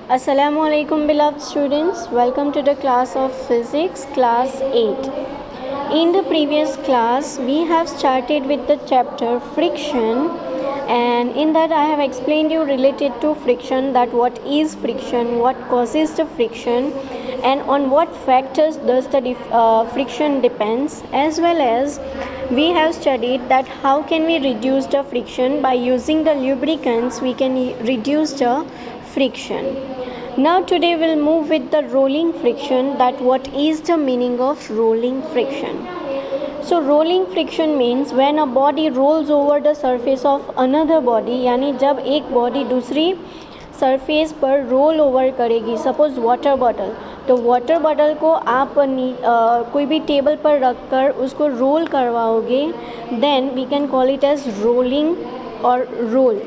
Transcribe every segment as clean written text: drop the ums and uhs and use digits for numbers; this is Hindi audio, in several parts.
Assalamu alaikum beloved students, welcome to the class of physics class 8. In the previous class we have started with the chapter friction, and in that I have explained you related to friction, that what is friction, what causes the friction, and on what factors does the friction depends, as well as we have studied that how can we reduce the friction. By using the lubricants we can reduce the friction. Now today we'll move with the rolling friction, that what is the meaning of rolling friction. So rolling friction means when a body rolls over the surface of another body, यानी जब एक बॉडी दूसरी सरफेस पर रोल ओवर करेगी. सपोज वाटर बॉटल, तो वाटर बॉटल को आप कोई भी टेबल पर रख कर उसको रोल करवाओगे, then we can call it as rolling और roll.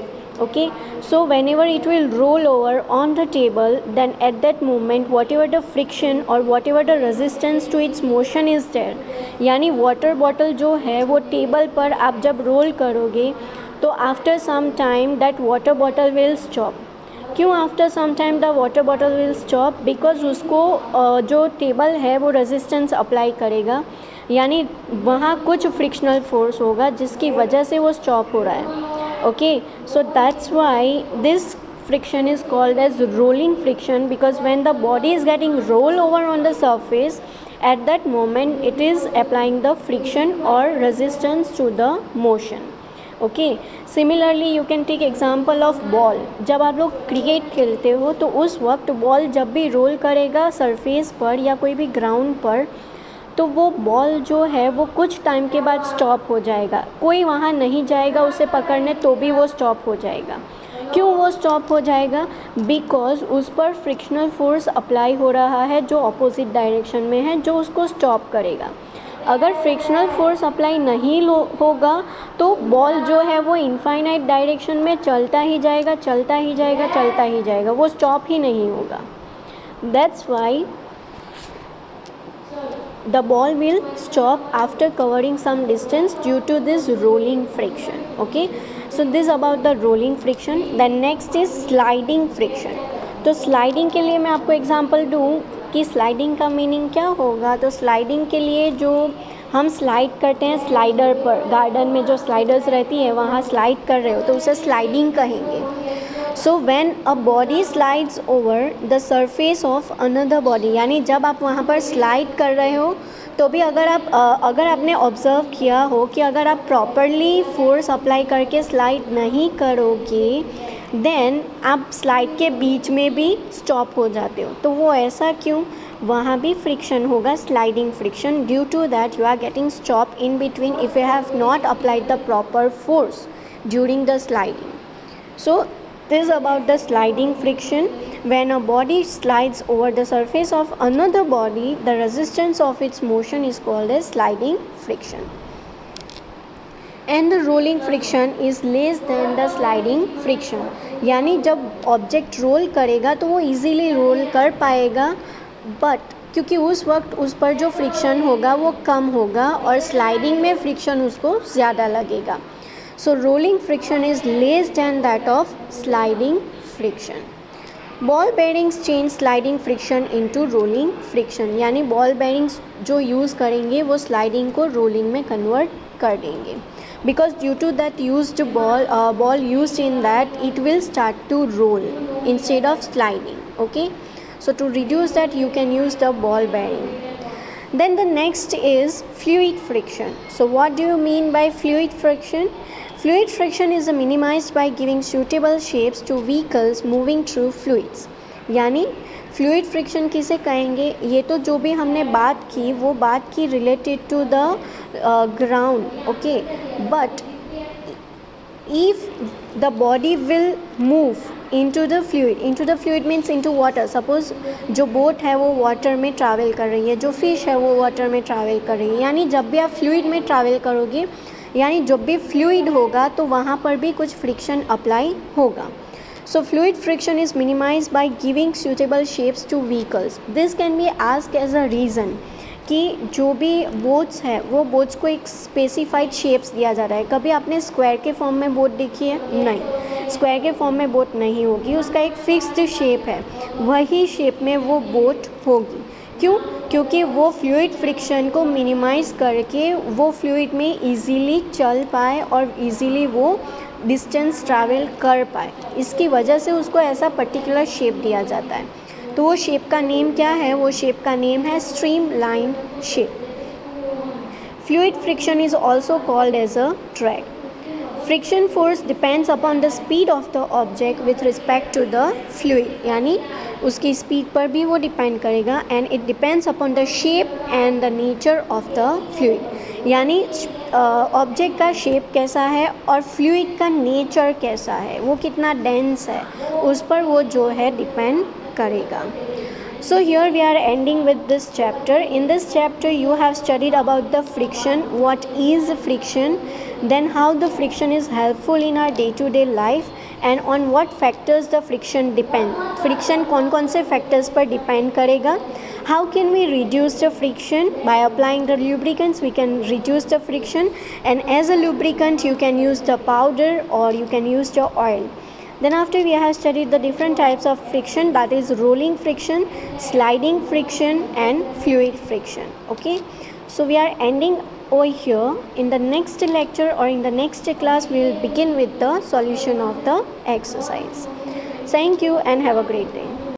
Okay, so whenever it will roll over on the table, then at that moment whatever the friction or whatever the resistance to its motion is there, यानी वाटर बॉटल जो है वो टेबल पर आप जब रोल करोगे तो after some time that water bottle will stop. क्यों after some time the water bottle will stop? Because उसको जो टेबल है वो रेजिस्टेंस अप्लाई करेगा, यानी वहाँ कुछ फ्रिक्शनल फोर्स होगा जिसकी वजह से वो स्टॉप हो रहा है. Okay, so that's why this friction is called as rolling friction, because when the body is getting roll over on the surface, at that moment it is applying the friction or resistance to the motion. Okay, similarly you can take example of ball. जब आप लोग क्रिकेट खेलते हो तो उस वक्त बॉल जब भी रोल करेगा सरफेस पर या कोई भी ग्राउंड पर, तो वो बॉल जो है वो कुछ टाइम के बाद स्टॉप हो जाएगा. कोई वहाँ नहीं जाएगा उसे पकड़ने, तो भी वो स्टॉप हो जाएगा. क्यों वो स्टॉप हो जाएगा? बिकॉज उस पर फ्रिक्शनल फोर्स अप्लाई हो रहा है जो अपोजिट डायरेक्शन में है, जो उसको स्टॉप करेगा. अगर फ्रिक्शनल फोर्स अप्लाई नहीं होगा तो बॉल जो है वो इनफाइनाइट डायरेक्शन में चलता ही जाएगा, चलता ही जाएगा, चलता ही जाएगा, वो स्टॉप ही नहीं होगा. That's why the ball will stop after covering some distance due to this rolling friction. Okay, so this about the rolling friction. Then next is sliding friction. तो sliding के लिए मैं आपको एग्जांपल दूँ कि sliding का मीनिंग क्या होगा. तो sliding के लिए जो हम स्लाइड करते हैं स्लाइडर पर, गार्डन में जो स्लाइडर्स रहती है वहाँ स्लाइड कर रहे हो तो उसे स्लाइडिंग कहेंगे. So when a body slides over the surface of another body, यानी जब आप वहाँ पर स्लाइड कर रहे हो तो भी अगर आपने ऑब्ज़र्व किया हो कि अगर आप प्रॉपरली फोर्स अप्लाई करके स्लाइड नहीं करोगे, देन आप स्लाइड के बीच में भी स्टॉप हो जाते हो. तो वो ऐसा क्यों? वहाँ भी फ्रिक्शन होगा, sliding friction. Due to that you are getting stop in between if you have not applied the proper force during the sliding. So this is about the sliding friction. When a body slides over the surface of another body, the resistance of its motion is called as sliding friction. And the rolling friction is less than the sliding friction. यानी जब ऑब्जेक्ट रोल करेगा तो वो इजीली रोल कर पाएगा, बट क्योंकि उस वक्त उस पर जो फ्रिक्शन होगा वो कम होगा और स्लाइडिंग में फ्रिक्शन उसको ज़्यादा लगेगा. So rolling friction is less than that of sliding friction. Ball bearings change sliding friction into rolling friction. यानी बॉल बेयरिंग्स जो यूज़ करेंगे वो स्लाइडिंग को रोलिंग में कन्वर्ट कर देंगे. Because due to that used ball used in that, it will start to roll instead of sliding. Okay, so to reduce that you can use the ball bearing. Then the next is fluid friction. So what do you mean by fluid friction? Fluid friction is minimized by giving suitable shapes to vehicles moving through fluids. यानी फ्लूइड फ्रिक्शन किसे कहेंगे? ये तो जो भी हमने बात की वो बात की related to the ground. Okay, but if the body will move into the fluid means into water. suppose जो बोट है वो वाटर में ट्रैवल कर रही है, जो फिश है वो वाटर में ट्रैवल कर रही है, यानी जब भी आप फ्लूइड में ट्रैवल करोगे, यानी जब भी फ्लूइड होगा तो वहाँ पर भी कुछ फ्रिक्शन अप्लाई होगा. So fluid friction is minimized by giving suitable shapes to vehicles. This can be asked as a reason कि जो भी बोट्स है वो बोट्स को एक स्पेसिफाइड शेप्स दिया जा रहा है. कभी आपने स्क्वायर के फॉर्म में बोट देखी है? नहीं. स्क्वायर के फॉर्म में बोट नहीं होगी, उसका एक फिक्स्ड शेप है, वही शेप में वो बोट होगी। क्यों? क्योंकि वो फ्लूइड फ्रिक्शन को मिनिमाइज़ करके वो फ्लूइड में इजीली चल पाए और इजीली वो डिस्टेंस ट्रैवल कर पाए, इसकी वजह से उसको ऐसा पर्टिकुलर शेप दिया जाता है। तो वो शेप का नेम क्या है? वो शेप का नेम है streamline shape. Fluid friction is also called as a drag. Friction force depends upon the speed of the object with respect to the fluid, यानी उसकी स्पीड पर भी वो डिपेंड करेगा, and it depends upon the shape and the nature of the fluid, यानी ऑब्जेक्ट का शेप कैसा है और फ्लूइड का नेचर कैसा है, वो कितना डेंस है, उस पर वो जो है डिपेंड करेगा। So here we are ending with this chapter. In this chapter you have studied about the friction, what is friction, then how the friction is helpful in our day-to-day life, and on what factors the friction depend. Friction कौन से factors पर depend करेगा. How can we reduce the friction? By applying the lubricants we can reduce the friction, and as a lubricant you can use the powder or you can use the oil. Then after we have studied the different types of friction, that is rolling friction, sliding friction and fluid friction. Okay, so we are ending over here. In the next lecture or in the next class we will begin with the solution of the exercise. Thank you and have a great day.